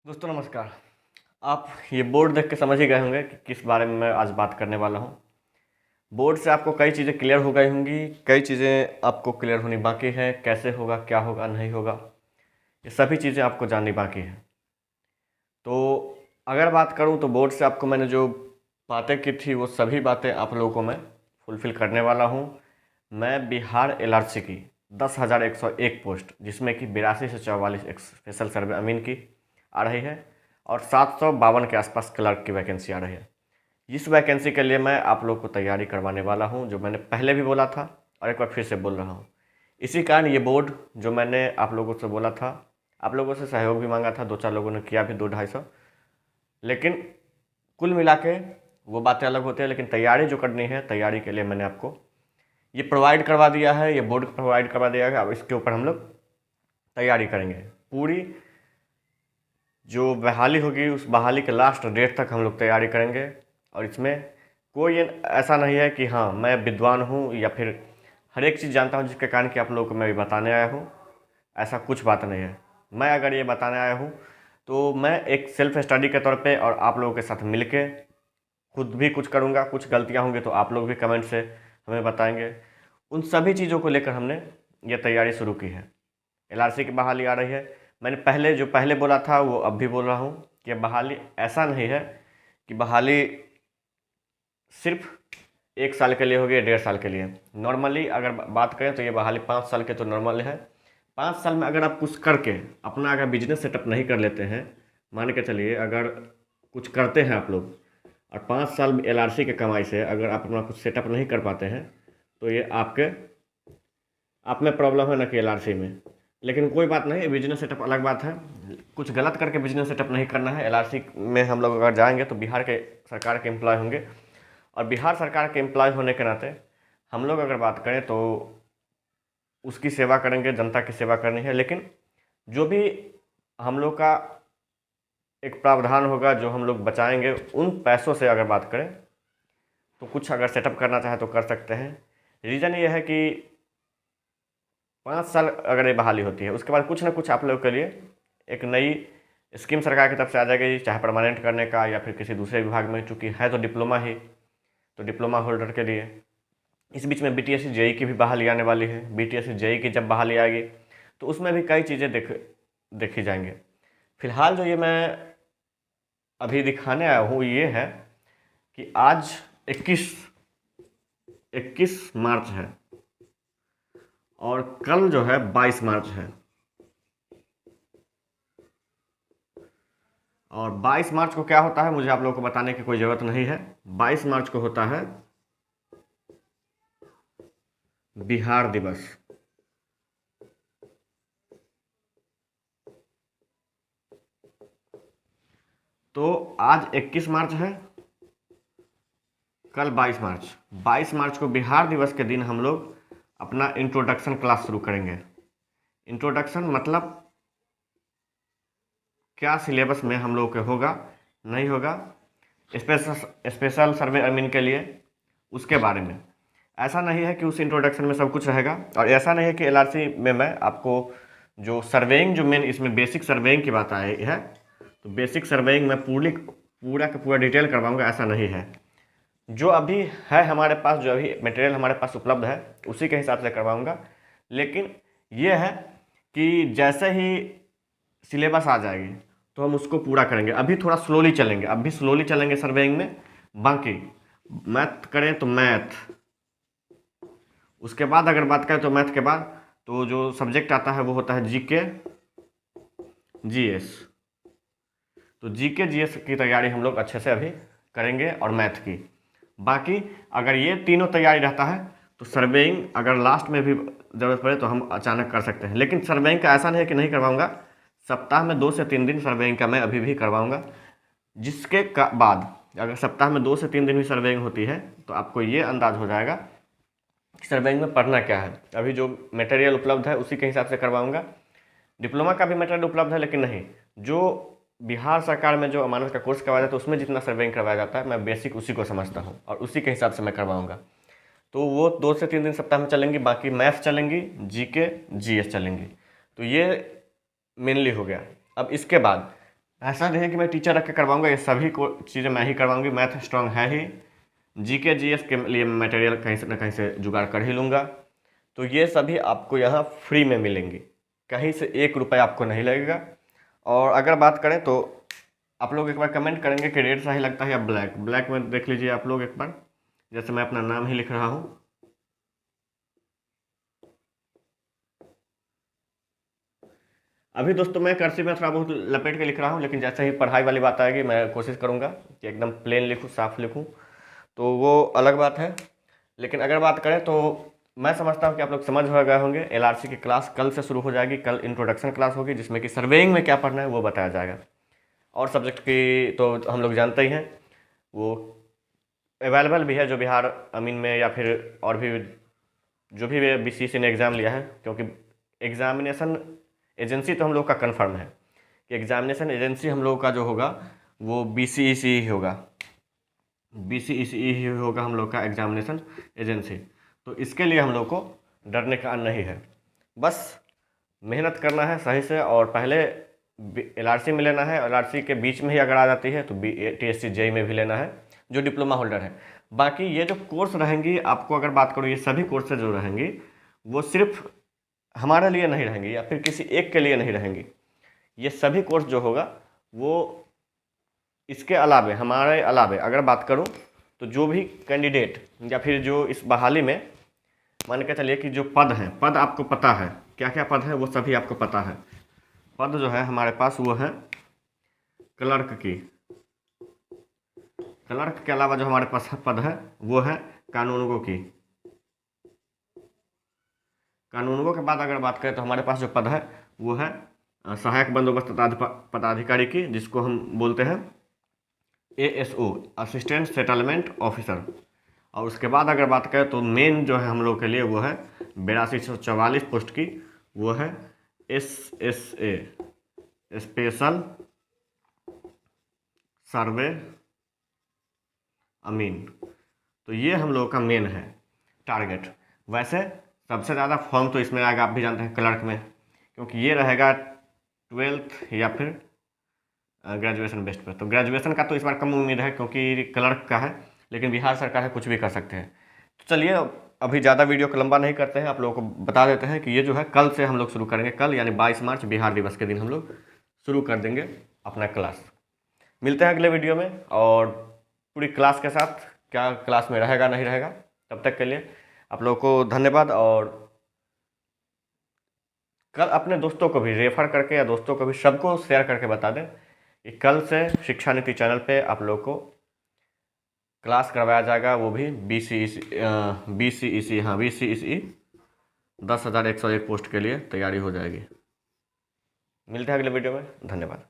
दोस्तों नमस्कार। आप ये बोर्ड देख के समझ ही गए होंगे कि किस बारे में मैं आज बात करने वाला हूँ। बोर्ड से आपको कई चीज़ें क्लियर हो गई होंगी, कई चीज़ें आपको क्लियर होनी बाकी है। कैसे होगा, क्या होगा, नहीं होगा, ये सभी चीज़ें आपको जाननी बाकी है। तो अगर बात करूँ तो बोर्ड से आपको मैंने जो बातें की थी वो सभी बातें आप लोगों को मैं फुलफ़िल करने वाला हूँ। मैं बिहार एलआरसी की 10,101 पोस्ट, जिसमें कि 82 से 44 एक स्पेशल सर्वे अमीन की आ रही है और 752 के आसपास क्लर्क की वैकेंसी आ रही है। इस वैकेंसी के लिए मैं आप लोग को तैयारी करवाने वाला हूं, जो मैंने पहले भी बोला था और एक बार फिर से बोल रहा हूं। इसी कारण ये बोर्ड जो मैंने आप लोगों से बोला था, आप लोगों से सहयोग भी मांगा था, 2-4 लोगों ने किया भी, 200-250, लेकिन कुल मिला के वो बातें अलग होती हैं। लेकिन तैयारी जो करनी है, तैयारी के लिए मैंने आपको ये प्रोवाइड करवा दिया है, ये बोर्ड प्रोवाइड करवा दिया है। अब इसके ऊपर हम लोग तैयारी करेंगे। पूरी जो बहाली होगी उस बहाली के लास्ट डेट तक हम लोग तैयारी करेंगे। और इसमें कोई ऐसा नहीं है कि हाँ मैं विद्वान हूँ या फिर हर एक चीज़ जानता हूँ जिसके कारण कि आप लोगों को मैं भी बताने आया हूँ। ऐसा कुछ बात नहीं है। मैं अगर ये बताने आया हूँ तो मैं एक सेल्फ स्टडी के तौर पे और आप लोगों के साथ मिलके खुद भी कुछ करूँगा। कुछ गलतियाँ होंगी तो आप लोग भी कमेंट से हमें बताएंगे। उन सभी चीज़ों को लेकर हमने ये तैयारी शुरू की है। एलआरसी की बहाली आ रही है। मैंने पहले बोला था वो अब भी बोल रहा हूँ कि बहाली ऐसा नहीं है कि बहाली सिर्फ 1 साल के लिए होगी या 1.5 साल के लिए। नॉर्मली अगर बात करें तो ये बहाली 5 साल के तो नॉर्मल है। 5 साल में अगर आप कुछ करके अपना अगर बिजनेस सेटअप नहीं कर लेते हैं, मान के चलिए अगर कुछ करते हैं आप लोग और 5 साल एलआरसी के कमाई से अगर आप अपना कुछ सेटअप नहीं कर पाते हैं तो ये आप में प्रॉब्लम है, ना कि एलआरसी में। लेकिन कोई बात नहीं, बिजनेस सेटअप अलग बात है। कुछ गलत करके बिजनेस सेटअप नहीं करना है। एलआरसी में हम लोग अगर जाएंगे तो बिहार के सरकार के एम्प्लॉय होंगे और बिहार सरकार के एम्प्लॉय होने के नाते हम लोग अगर बात करें तो उसकी सेवा करेंगे, जनता की सेवा करनी है। लेकिन जो भी हम लोग का एक प्रावधान होगा जो हम लोग बचाएंगे, उन पैसों से अगर बात करें तो कुछ अगर सेटअप करना चाहे तो कर सकते हैं। रीज़न ये है कि 5 साल अगर ये बहाली होती है उसके बाद कुछ ना कुछ आप लोगों के लिए एक नई स्कीम सरकार की तरफ से आ जाएगी, चाहे परमानेंट करने का या फिर किसी दूसरे विभाग में। चूँकि है तो डिप्लोमा ही, तो डिप्लोमा होल्डर के लिए। इस बीच में बीटीएससी जेई की भी बहाली आने वाली है। बीटीएससी जेई की जब बहाली आएगी तो उसमें भी कई चीज़ें देखी जाएंगी। फिलहाल जो ये मैं अभी दिखाने आया हूँ ये है कि आज 21 मार्च है और कल जो है 22 मार्च है। और 22 मार्च को क्या होता है मुझे आप लोगों को बताने की कोई ज़रूरत नहीं है। 22 मार्च को होता है बिहार दिवस। तो आज 21 मार्च है, कल 22 मार्च। 22 मार्च को बिहार दिवस के दिन हम लोग अपना इंट्रोडक्शन क्लास शुरू करेंगे। इंट्रोडक्शन मतलब क्या सिलेबस में हम लोग के होगा, नहीं होगा, स्पेशल सर्वे अमीन के लिए, उसके बारे में। ऐसा नहीं है कि उस इंट्रोडक्शन में सब कुछ रहेगा। और ऐसा नहीं है कि एलआरसी में मैं आपको जो सर्वेइंग, जो मेन इसमें बेसिक सर्वेइंग की बात आई है तो बेसिक सर्वेइंग में पूरा का पूरा डिटेल करवाऊंगा, ऐसा नहीं है। जो अभी है हमारे पास, जो अभी मटेरियल हमारे पास उपलब्ध है उसी के हिसाब से करवाऊंगा। लेकिन ये है कि जैसे ही सिलेबस आ जाएगी तो हम उसको पूरा करेंगे। अभी थोड़ा स्लोली चलेंगे, अभी स्लोली चलेंगे सर्वेइंग में। बाकी मैथ करें तो मैथ, उसके बाद अगर बात करें तो मैथ के बाद तो जो सब्जेक्ट आता है वो होता है जीके जीएस। तो जीके जीएस की तैयारी हम लोग अच्छे से अभी करेंगे और मैथ की। बाकी अगर ये तीनों तैयारी रहता है तो सर्वेइंग अगर लास्ट में भी ज़रूरत पड़े तो हम अचानक कर सकते हैं। लेकिन सर्वेइंग का ऐसा नहीं है कि नहीं करवाऊंगा। सप्ताह में 2 से 3 दिन सर्वेइंग का मैं अभी भी करवाऊंगा। जिसके बाद अगर सप्ताह में 2 से 3 दिन भी सर्वेइंग होती है तो आपको ये अंदाज हो जाएगा कि सर्वेइंग में पढ़ना क्या है। अभी जो मटेरियल उपलब्ध है उसी के हिसाब से करवाऊंगा। डिप्लोमा का भी मटेरियल उपलब्ध है, लेकिन नहीं, जो बिहार सरकार में जो अमानत का कोर्स करवाया जाता है उसमें जितना सर्वेइंग करवाया जाता है मैं बेसिक उसी को समझता हूँ और उसी के हिसाब से मैं करवाऊंगा। तो वो 2 से 3 दिन सप्ताह में चलेंगी। बाकी मैथ्स चलेंगी, जीके जीएस चलेंगी। तो ये मेनली हो गया। अब इसके बाद ऐसा नहीं है कि मैं टीचर रख के करवाऊंगा, ये सभी को चीज़ें मैं ही करवाऊंगी। मैथ स्ट्रांग है ही, जीके जीएस के लिए मटेरियल कहीं से ना कहीं से जुगाड़ कर ही लूँगा। तो ये सभी आपको यहाँ फ्री में मिलेंगी, कहीं से 1 रुपया आपको नहीं लगेगा। और अगर बात करें तो आप लोग एक बार कमेंट करेंगे कि रेड सही लगता है या ब्लैक। ब्लैक में देख लीजिए आप लोग एक बार, जैसे मैं अपना नाम ही लिख रहा हूँ। अभी दोस्तों मैं कर्सिव में थोड़ा बहुत लपेट के लिख रहा हूँ, लेकिन जैसे ही पढ़ाई वाली बात आएगी मैं कोशिश करूँगा कि एकदम प्लेन लिखूँ, साफ लिखूँ, तो वो अलग बात है। लेकिन अगर बात करें तो मैं समझता हूँ कि आप लोग समझ हो गए होंगे। एलआरसी की क्लास कल से शुरू हो जाएगी। कल इंट्रोडक्शन क्लास होगी जिसमें कि सर्वेइंग में क्या पढ़ना है वो बताया जाएगा। और सब्जेक्ट की तो हम लोग जानते ही हैं, वो अवेलेबल भी है जो बिहार अमीन में या फिर और भी जो भी बीसीसी ने एग्ज़ाम लिया है, क्योंकि एग्ज़ामिनेशन एजेंसी तो हम लोग का कन्फर्म है कि एग्ज़ामिनेशन एजेंसी हम लोग का जो होगा वो बीसीईसी ही होगा, बीसीईसी ही होगा हम लोग का एग्ज़ामिनेशन एजेंसी। तो इसके लिए हम लोग को डरने का नहीं है, बस मेहनत करना है सही से। और पहले एलआरसी में लेना है, एलआरसी के बीच में ही अगर आ जाती है तो टीएससी जेई में भी लेना है जो डिप्लोमा होल्डर है। बाकी ये जो कोर्स रहेंगी, आपको अगर बात करूँ, ये सभी कोर्सेज जो रहेंगी वो सिर्फ हमारे लिए नहीं रहेंगी या फिर किसी एक के लिए नहीं रहेंगी। ये सभी कोर्स जो होगा वो इसके अलावे, हमारे अलावे अगर बात करूं तो जो भी कैंडिडेट या फिर जो इस बहाली में मान के चलिए कि जो पद हैं, पद आपको पता है क्या क्या पद है, वो सभी आपको पता है। पद जो है हमारे पास वो है क्लर्क की। क्लर्क के अलावा जो हमारे पास पद है वो है कानूनगो की। कानूनगो के बाद अगर बात करें तो हमारे पास जो पद है वो है सहायक बंदोबस्त पदाधिकारी की, जिसको हम बोलते हैं एएसओ, असिस्टेंट सेटलमेंट ऑफिसर। और उसके बाद अगर बात करें तो मेन जो है हम लोग के लिए वो है 8244 पोस्ट की, वो है एसएसए, स्पेशल सर्वे अमीन। तो ये हम लोग का मेन है टारगेट। वैसे सबसे ज़्यादा फॉर्म तो इसमें आएगा, आप भी जानते हैं, क्लर्क में, क्योंकि ये रहेगा 12th या फिर ग्रेजुएशन बेस्ड पर। तो ग्रेजुएशन का तो इस बार कम उम्मीद है क्योंकि क्लर्क का है, लेकिन बिहार सरकार है, कुछ भी कर सकते हैं। तो चलिए अभी ज़्यादा वीडियो को लंबा नहीं करते हैं, आप लोगों को बता देते हैं कि ये जो है कल से हम लोग शुरू करेंगे। कल यानी 22 मार्च बिहार दिवस के दिन हम लोग शुरू कर देंगे अपना क्लास। मिलते हैं अगले वीडियो में और पूरी क्लास के साथ, क्या क्लास में रहेगा नहीं रहेगा। तब तक के लिए आप लोगों को धन्यवाद। और कल अपने दोस्तों को भी रेफर करके या दोस्तों को भी सबको शेयर करके बता दें कि कल से शिक्षा नीति चैनल पे आप लोग को क्लास करवाया जाएगा, वो भी बीसीईसी 10,101 पोस्ट के लिए तैयारी हो जाएगी। मिलते हैं अगले वीडियो में, धन्यवाद।